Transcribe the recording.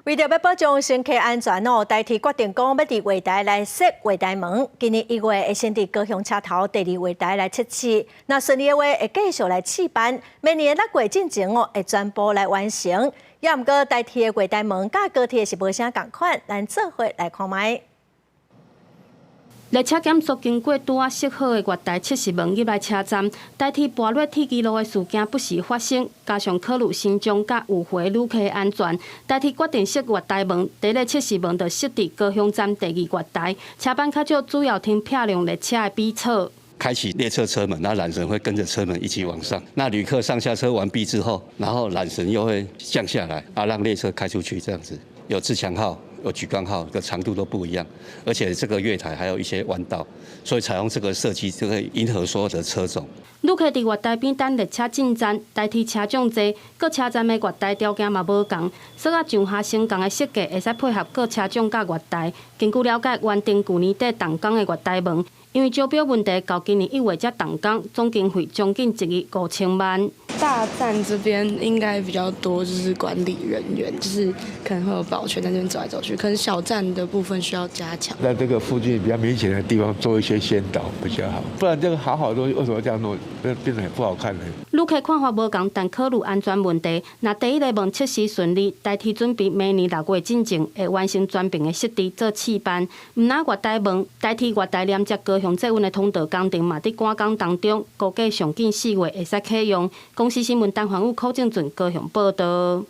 为着要保障乘客安全哦，台铁决定讲要伫月台来设月台门。今年1月会先伫高雄车头第2月台来测试，那顺利的话会继续来试办。明年的6月进前哦，会全部来完成。也毋过台铁的月台门甲高铁是无啥共款，咱做伙来看卖。 列车检索经过拄啊设好的月台测试门入来车站，代替跋落铁轨路的事件不时发生，加上考虑新疆甲有回旅客的安全，代替决定设月台门。第一个测试门就设伫高雄站第2月台，车班较少，主要停漂亮列车的边侧。 开启列车车门，那缆绳会跟着车门一起往上。那旅客上下车完毕之后，然后缆绳又会降下来，让列车开出去，这样子。有自强号、有莒光号的长度都不一样，而且这个月台还有一些弯道，所以采用这个设计，就可以迎合所有的车种。旅客伫月台边等列车进站，代替车种多，各车站的月台条件嘛无同，所以上下升降的设计会使配合各车种甲月台。根据了解，原定去年底动工的月台门。 因为招标问题，到今年1月才动工，总经费将近1亿5000万。大站这边应该比较多，就是管理人员，就是可能会有保全在那边走来走去。可能小站的部分需要加强。在这个附近比较明显的地方做一些先导比较好，不然这个好好的东西为什么这样弄，变得很不好看呢？旅客看法无同，但考虑安全问题，那第一个门测试顺利，代替准备明年6月进前会完成全屏的设置做试办。毋那月台门代替月台连接高雄捷运的通道工程嘛，伫赶工当中，估计上近4月会使启用。公司新闻单环宇柯正俊高雄报道。